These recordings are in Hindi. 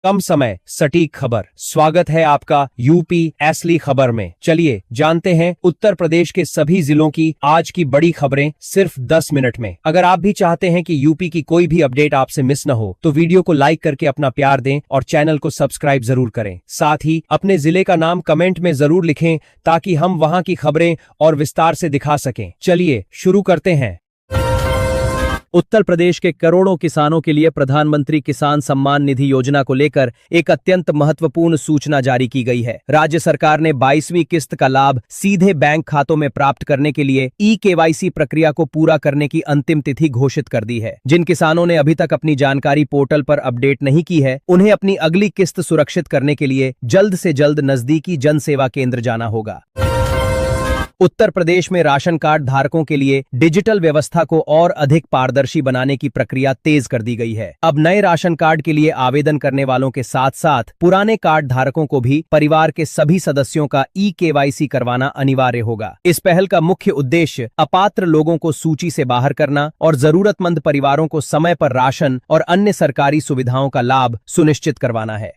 कम समय सटीक खबर। स्वागत है आपका यूपी असली खबर में। चलिए जानते हैं उत्तर प्रदेश के सभी जिलों की आज की बड़ी खबरें सिर्फ 10 मिनट में। अगर आप भी चाहते हैं कि यूपी की कोई भी अपडेट आपसे मिस न हो तो वीडियो को लाइक करके अपना प्यार दें और चैनल को सब्सक्राइब जरूर करें। साथ ही अपने जिले का नाम कमेंट में जरूर लिखें ताकि हम वहां की खबरें और विस्तार से दिखा सकें। चलिए शुरू करते हैं। उत्तर प्रदेश के करोड़ों किसानों के लिए प्रधानमंत्री किसान सम्मान निधि योजना को लेकर एक अत्यंत महत्वपूर्ण सूचना जारी की गई है। राज्य सरकार ने 22वीं किस्त का लाभ सीधे बैंक खातों में प्राप्त करने के लिए ई-केवाईसी प्रक्रिया को पूरा करने की अंतिम तिथि घोषित कर दी है। जिन किसानों ने अभी तक अपनी जानकारी पोर्टल पर अपडेट नहीं की है, उन्हें अपनी अगली किस्त सुरक्षित करने के लिए जल्द से जल्द नजदीकी जन सेवा केंद्र जाना होगा। उत्तर प्रदेश में राशन कार्ड धारकों के लिए डिजिटल व्यवस्था को और अधिक पारदर्शी बनाने की प्रक्रिया तेज कर दी गई है। अब नए राशन कार्ड के लिए आवेदन करने वालों के साथ साथ पुराने कार्ड धारकों को भी परिवार के सभी सदस्यों का ई-केवाईसी करवाना अनिवार्य होगा। इस पहल का मुख्य उद्देश्य अपात्र लोगों को सूची से बाहर करना और जरूरतमंद परिवारों को समय पर राशन और अन्य सरकारी सुविधाओं का लाभ सुनिश्चित करवाना है।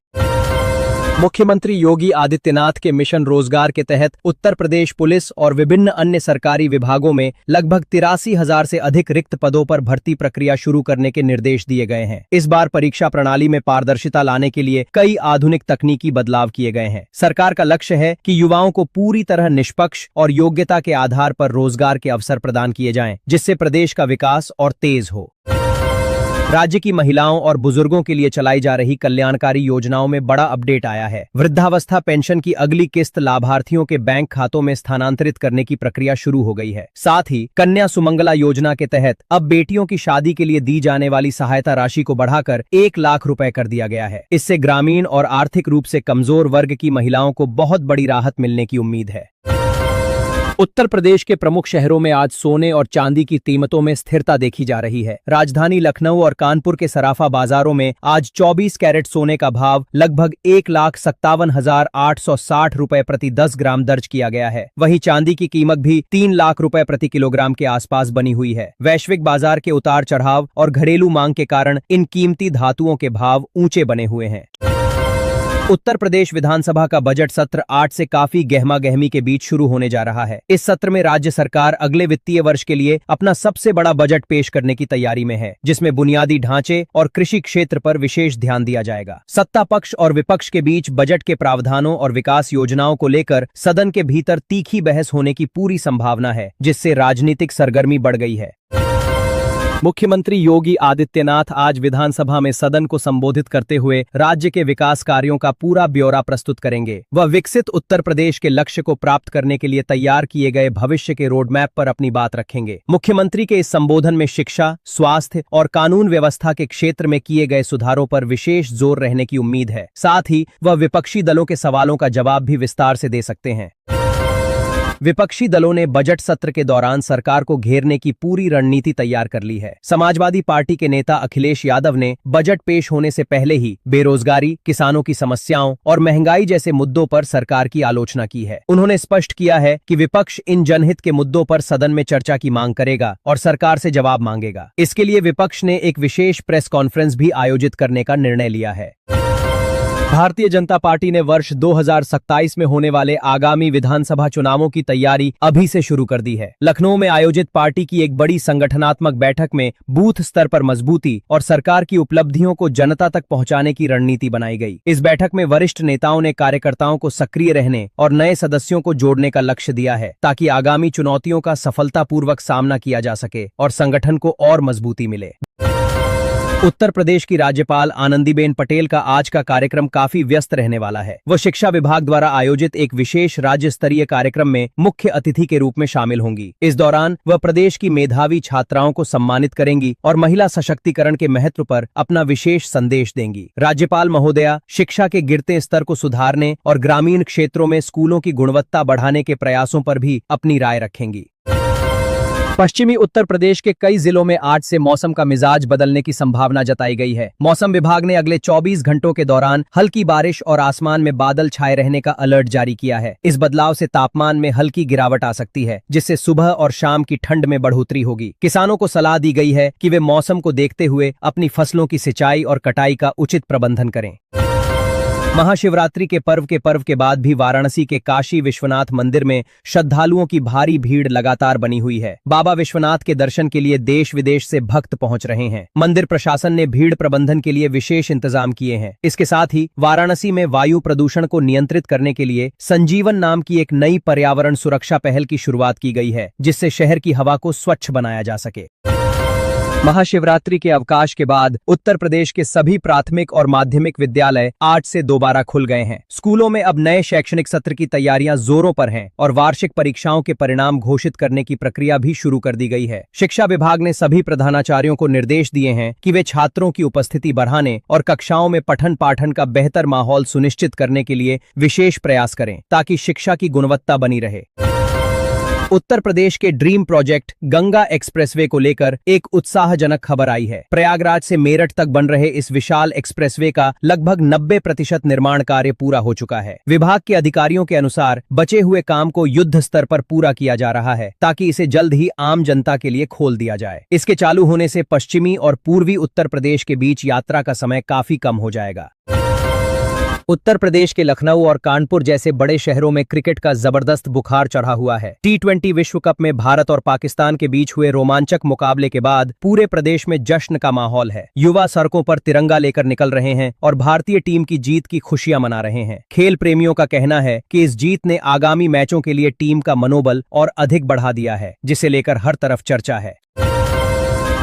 मुख्यमंत्री योगी आदित्यनाथ के मिशन रोजगार के तहत उत्तर प्रदेश पुलिस और विभिन्न अन्य सरकारी विभागों में लगभग 83,000 से अधिक रिक्त पदों पर भर्ती प्रक्रिया शुरू करने के निर्देश दिए गए हैं। इस बार परीक्षा प्रणाली में पारदर्शिता लाने के लिए कई आधुनिक तकनीकी बदलाव किए गए हैं। सरकार का लक्ष्य है कि युवाओं को पूरी तरह निष्पक्ष और योग्यता के आधार पर रोजगार के अवसर प्रदान किए जाएं, जिससे प्रदेश का विकास और तेज हो। राज्य की महिलाओं और बुजुर्गों के लिए चलाई जा रही कल्याणकारी योजनाओं में बड़ा अपडेट आया है। वृद्धावस्था पेंशन की अगली किस्त लाभार्थियों के बैंक खातों में स्थानांतरित करने की प्रक्रिया शुरू हो गई है। साथ ही कन्या सुमंगला योजना के तहत अब बेटियों की शादी के लिए दी जाने वाली सहायता राशि को बढ़ाकर 1 लाख रुपए कर दिया गया है। इससे ग्रामीण और आर्थिक रूप से कमजोर वर्ग की महिलाओं को बहुत बड़ी राहत मिलने की उम्मीद है। उत्तर प्रदेश के प्रमुख शहरों में आज सोने और चांदी की कीमतों में स्थिरता देखी जा रही है। राजधानी लखनऊ और कानपुर के सराफा बाजारों में आज 24 कैरेट सोने का भाव लगभग 1,57,860 रुपए प्रति 10 ग्राम दर्ज किया गया है। वहीं चांदी की कीमत भी 3 लाख रुपए प्रति किलोग्राम के आसपास बनी हुई है। वैश्विक बाजार के उतार चढ़ाव और घरेलू मांग के कारण इन कीमती धातुओं के भाव ऊंचे बने हुए हैं। उत्तर प्रदेश विधानसभा का बजट सत्र 8 से काफी गहमागहमी के बीच शुरू होने जा रहा है। इस सत्र में राज्य सरकार अगले वित्तीय वर्ष के लिए अपना सबसे बड़ा बजट पेश करने की तैयारी में है, जिसमें बुनियादी ढांचे और कृषि क्षेत्र पर विशेष ध्यान दिया जाएगा। सत्ता पक्ष और विपक्ष के बीच बजट के प्रावधानों और विकास योजनाओं को लेकर सदन के भीतर तीखी बहस होने की पूरी संभावना है, जिससे राजनीतिक सरगर्मी बढ़ गई है। मुख्यमंत्री योगी आदित्यनाथ आज विधानसभा में सदन को संबोधित करते हुए राज्य के विकास कार्यों का पूरा ब्यौरा प्रस्तुत करेंगे। वह विकसित उत्तर प्रदेश के लक्ष्य को प्राप्त करने के लिए तैयार किए गए भविष्य के रोडमैप पर अपनी बात रखेंगे। मुख्यमंत्री के इस संबोधन में शिक्षा, स्वास्थ्य और कानून व्यवस्था के क्षेत्र में किए गए सुधारों पर विशेष जोर रहने की उम्मीद है। साथ ही वह विपक्षी दलों के सवालों का जवाब भी विस्तार से दे सकते हैं। विपक्षी दलों ने बजट सत्र के दौरान सरकार को घेरने की पूरी रणनीति तैयार कर ली है। समाजवादी पार्टी के नेता अखिलेश यादव ने बजट पेश होने से पहले ही बेरोजगारी, किसानों की समस्याओं और महंगाई जैसे मुद्दों पर सरकार की आलोचना की है। उन्होंने स्पष्ट किया है कि विपक्ष इन जनहित के मुद्दों पर सदन में चर्चा की मांग करेगा और सरकार से जवाब मांगेगा। इसके लिए विपक्ष ने एक विशेष प्रेस कॉन्फ्रेंस भी आयोजित करने का निर्णय लिया है। भारतीय जनता पार्टी ने वर्ष 2027 में होने वाले आगामी विधानसभा चुनावों की तैयारी अभी से शुरू कर दी है। लखनऊ में आयोजित पार्टी की एक बड़ी संगठनात्मक बैठक में बूथ स्तर पर मजबूती और सरकार की उपलब्धियों को जनता तक पहुंचाने की रणनीति बनाई गई। इस बैठक में वरिष्ठ नेताओं ने कार्यकर्ताओं को सक्रिय रहने और नए सदस्यों को जोड़ने का लक्ष्य दिया है, ताकि आगामी चुनौतियों का सफलतापूर्वक सामना किया जा सके और संगठन को और मजबूती मिले। उत्तर प्रदेश की राज्यपाल आनंदीबेन पटेल का आज का कार्यक्रम काफी व्यस्त रहने वाला है। वो शिक्षा विभाग द्वारा आयोजित एक विशेष राज्य स्तरीय कार्यक्रम में मुख्य अतिथि के रूप में शामिल होंगी। इस दौरान वह प्रदेश की मेधावी छात्राओं को सम्मानित करेंगी और महिला सशक्तिकरण के महत्व पर अपना विशेष संदेश देंगी। राज्यपाल महोदया शिक्षा के गिरते स्तर को सुधारने और ग्रामीण क्षेत्रों में स्कूलों की गुणवत्ता बढ़ाने के प्रयासों पर भी अपनी राय रखेंगी। पश्चिमी उत्तर प्रदेश के कई जिलों में आज से मौसम का मिजाज बदलने की संभावना जताई गई है। मौसम विभाग ने अगले 24 घंटों के दौरान हल्की बारिश और आसमान में बादल छाए रहने का अलर्ट जारी किया है। इस बदलाव से तापमान में हल्की गिरावट आ सकती है, जिससे सुबह और शाम की ठंड में बढ़ोतरी होगी। किसानों को सलाह दी गई है कि वे मौसम को देखते हुए अपनी फसलों की सिंचाई और कटाई का उचित प्रबंधन करें। महाशिवरात्रि के पर्व के बाद भी वाराणसी के काशी विश्वनाथ मंदिर में श्रद्धालुओं की भारी भीड़ लगातार बनी हुई है। बाबा विश्वनाथ के दर्शन के लिए देश विदेश से भक्त पहुंच रहे हैं। मंदिर प्रशासन ने भीड़ प्रबंधन के लिए विशेष इंतजाम किए हैं। इसके साथ ही वाराणसी में वायु प्रदूषण को नियंत्रित करने के लिए संजीवन नाम की एक नई पर्यावरण सुरक्षा पहल की शुरुआत की गई है, जिससे शहर की हवा को स्वच्छ बनाया जा सके। महाशिवरात्रि के अवकाश के बाद उत्तर प्रदेश के सभी प्राथमिक और माध्यमिक विद्यालय आज से दोबारा खुल गए हैं। स्कूलों में अब नए शैक्षणिक सत्र की तैयारियां जोरों पर हैं और वार्षिक परीक्षाओं के परिणाम घोषित करने की प्रक्रिया भी शुरू कर दी गई है। शिक्षा विभाग ने सभी प्रधानाचार्यों को निर्देश दिए हैं कि वे छात्रों की उपस्थिति बढ़ाने और कक्षाओं में पठन पाठन का बेहतर माहौल सुनिश्चित करने के लिए विशेष प्रयास करें, ताकि शिक्षा की गुणवत्ता बनी रहे। उत्तर प्रदेश के ड्रीम प्रोजेक्ट गंगा एक्सप्रेसवे को लेकर एक उत्साहजनक खबर आई है। प्रयागराज से मेरठ तक बन रहे इस विशाल एक्सप्रेसवे का लगभग 90% निर्माण कार्य पूरा हो चुका है। विभाग के अधिकारियों के अनुसार बचे हुए काम को युद्ध स्तर पर पूरा किया जा रहा है, ताकि इसे जल्द ही आम जनता के लिए खोल दिया जाए। इसके चालू होने से पश्चिमी और पूर्वी उत्तर प्रदेश के बीच यात्रा का समय काफी कम हो जाएगा। उत्तर प्रदेश के लखनऊ और कानपुर जैसे बड़े शहरों में क्रिकेट का जबरदस्त बुखार चढ़ा हुआ है। T20 विश्व कप में भारत और पाकिस्तान के बीच हुए रोमांचक मुकाबले के बाद पूरे प्रदेश में जश्न का माहौल है। युवा सड़कों पर तिरंगा लेकर निकल रहे हैं और भारतीय टीम की जीत की खुशियां मना रहे हैं। खेल प्रेमियों का कहना है कि इस जीत ने आगामी मैचों के लिए टीम का मनोबल और अधिक बढ़ा दिया है, जिसे लेकर हर तरफ चर्चा है।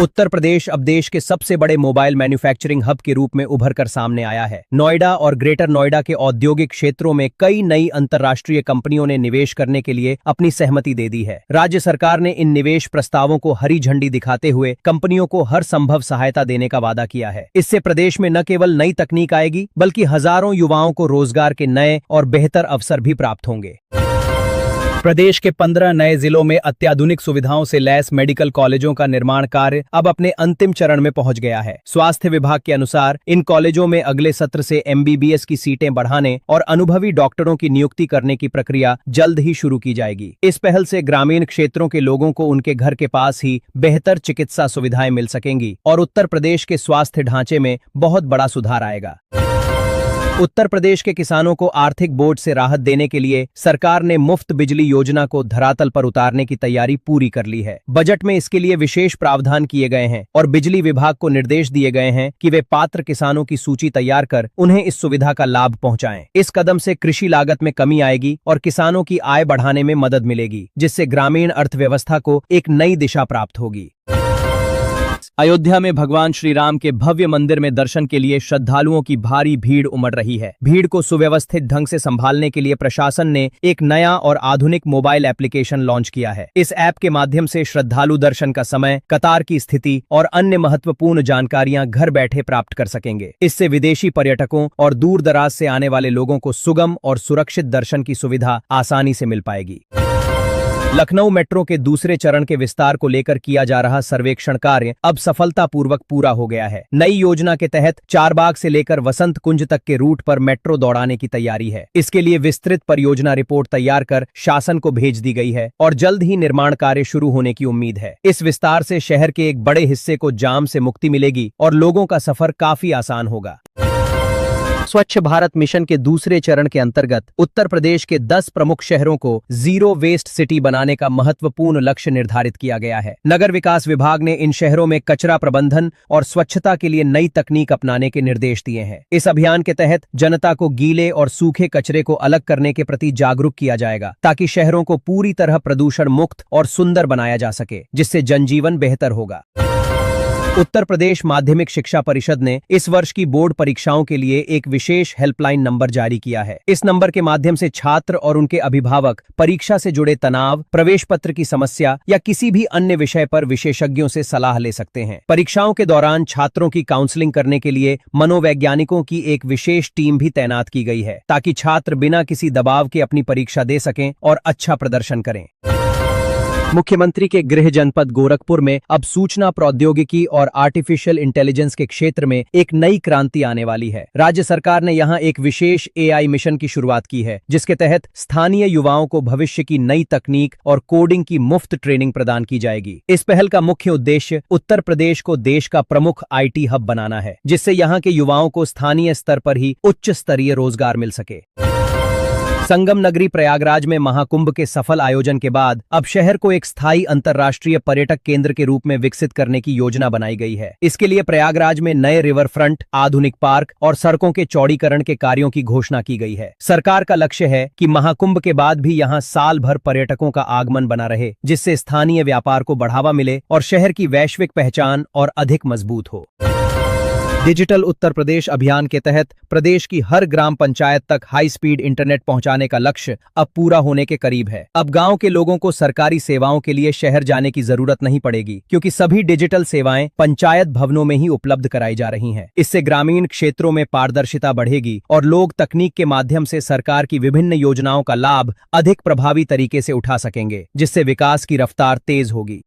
उत्तर प्रदेश अब देश के सबसे बड़े मोबाइल मैन्युफैक्चरिंग हब के रूप में उभर कर सामने आया है। नोएडा और ग्रेटर नोएडा के औद्योगिक क्षेत्रों में कई नई अंतर्राष्ट्रीय कंपनियों ने निवेश करने के लिए अपनी सहमति दे दी है। राज्य सरकार ने इन निवेश प्रस्तावों को हरी झंडी दिखाते हुए कंपनियों को हर संभव सहायता देने का वादा किया है। इससे प्रदेश में न केवल नई तकनीक आएगी, बल्कि हजारों युवाओं को रोजगार के नए और बेहतर अवसर भी प्राप्त होंगे। प्रदेश के 15 नए जिलों में अत्याधुनिक सुविधाओं से लैस मेडिकल कॉलेजों का निर्माण कार्य अब अपने अंतिम चरण में पहुंच गया है। स्वास्थ्य विभाग के अनुसार इन कॉलेजों में अगले सत्र से MBBS की सीटें बढ़ाने और अनुभवी डॉक्टरों की नियुक्ति करने की प्रक्रिया जल्द ही शुरू की जाएगी। इस पहल से ग्रामीण क्षेत्रों के लोगों को उनके घर के पास ही बेहतर चिकित्सा सुविधाएं मिल सकेंगी और उत्तर प्रदेश के स्वास्थ्य ढांचे में बहुत बड़ा सुधार आएगा। उत्तर प्रदेश के किसानों को आर्थिक बोझ से राहत देने के लिए सरकार ने मुफ्त बिजली योजना को धरातल पर उतारने की तैयारी पूरी कर ली है। बजट में इसके लिए विशेष प्रावधान किए गए हैं और बिजली विभाग को निर्देश दिए गए हैं कि वे पात्र किसानों की सूची तैयार कर उन्हें इस सुविधा का लाभ पहुंचाएं। इस कदम से कृषि लागत में कमी आएगी और किसानों की आय बढ़ाने में मदद मिलेगी, जिससे ग्रामीण अर्थव्यवस्था को एक नई दिशा प्राप्त होगी। अयोध्या में भगवान श्री राम के भव्य मंदिर में दर्शन के लिए श्रद्धालुओं की भारी भीड़ उमड़ रही है। भीड़ को सुव्यवस्थित ढंग से संभालने के लिए प्रशासन ने एक नया और आधुनिक मोबाइल एप्लीकेशन लॉन्च किया है। इस ऐप के माध्यम से श्रद्धालु दर्शन का समय, कतार की स्थिति और अन्य महत्वपूर्ण जानकारियां घर बैठे प्राप्त कर सकेंगे। इससे विदेशी पर्यटकों और दूर दराज से आने वाले लोगों को सुगम और सुरक्षित दर्शन की सुविधा आसानी से मिल पाएगी। लखनऊ मेट्रो के दूसरे चरण के विस्तार को लेकर किया जा रहा सर्वेक्षण कार्य अब सफलतापूर्वक पूरा हो गया है। नई योजना के तहत चारबाग से लेकर वसंत कुंज तक के रूट पर मेट्रो दौड़ाने की तैयारी है। इसके लिए विस्तृत परियोजना रिपोर्ट तैयार कर शासन को भेज दी गई है और जल्द ही निर्माण कार्य शुरू होने की उम्मीद है। इस विस्तार से शहर के एक बड़े हिस्से को जाम से मुक्ति मिलेगी और लोगों का सफर काफी आसान होगा। स्वच्छ भारत मिशन के दूसरे चरण के अंतर्गत उत्तर प्रदेश के 10 प्रमुख शहरों को जीरो वेस्ट सिटी बनाने का महत्वपूर्ण लक्ष्य निर्धारित किया गया है। नगर विकास विभाग ने इन शहरों में कचरा प्रबंधन और स्वच्छता के लिए नई तकनीक अपनाने के निर्देश दिए हैं। इस अभियान के तहत जनता को गीले और सूखे कचरे को अलग करने के प्रति जागरूक किया जाएगा, ताकि शहरों को पूरी तरह प्रदूषण मुक्त और सुंदर बनाया जा सके, जिससे जनजीवन बेहतर होगा। उत्तर प्रदेश माध्यमिक शिक्षा परिषद ने इस वर्ष की बोर्ड परीक्षाओं के लिए एक विशेष हेल्पलाइन नंबर जारी किया है। इस नंबर के माध्यम से छात्र और उनके अभिभावक परीक्षा से जुड़े तनाव, प्रवेश पत्र की समस्या या किसी भी अन्य विषय पर विशेषज्ञों से सलाह ले सकते हैं। परीक्षाओं के दौरान छात्रों की काउंसलिंग करने के लिए मनोवैज्ञानिकों की एक विशेष टीम भी तैनात की गई है, ताकि छात्र बिना किसी दबाव के अपनी परीक्षा दे सकें और अच्छा प्रदर्शन करें। मुख्यमंत्री के गृह जनपद गोरखपुर में अब सूचना प्रौद्योगिकी और आर्टिफिशियल इंटेलिजेंस के क्षेत्र में एक नई क्रांति आने वाली है। राज्य सरकार ने यहां एक विशेष एआई मिशन की शुरुआत की है, जिसके तहत स्थानीय युवाओं को भविष्य की नई तकनीक और कोडिंग की मुफ्त ट्रेनिंग प्रदान की जाएगी। इस पहल का मुख्य उद्देश्य उत्तर प्रदेश को देश का प्रमुख आईटी हब बनाना है, जिससे यहां के युवाओं को स्थानीय स्तर पर ही उच्च स्तरीय रोजगार मिल सके। संगम नगरी प्रयागराज में महाकुंभ के सफल आयोजन के बाद अब शहर को एक स्थायी अंतर्राष्ट्रीय पर्यटक केंद्र के रूप में विकसित करने की योजना बनाई गई है। इसके लिए प्रयागराज में नए रिवर फ्रंट, आधुनिक पार्क और सड़कों के चौड़ीकरण के कार्यों की घोषणा की गई है। सरकार का लक्ष्य है कि महाकुंभ के बाद भी यहां साल भर पर्यटकों का आगमन बना रहे, जिससे स्थानीय व्यापार को बढ़ावा मिले और शहर की वैश्विक पहचान और अधिक मजबूत हो। डिजिटल उत्तर प्रदेश अभियान के तहत प्रदेश की हर ग्राम पंचायत तक हाई स्पीड इंटरनेट पहुंचाने का लक्ष्य अब पूरा होने के करीब है। अब गांव के लोगों को सरकारी सेवाओं के लिए शहर जाने की जरूरत नहीं पड़ेगी, क्योंकि सभी डिजिटल सेवाएं पंचायत भवनों में ही उपलब्ध कराई जा रही हैं। इससे ग्रामीण क्षेत्रों में पारदर्शिता बढ़ेगी और लोग तकनीक के माध्यम से सरकार की विभिन्न योजनाओं का लाभ अधिक प्रभावी तरीके से उठा सकेंगे, जिससे विकास की रफ्तार तेज होगी।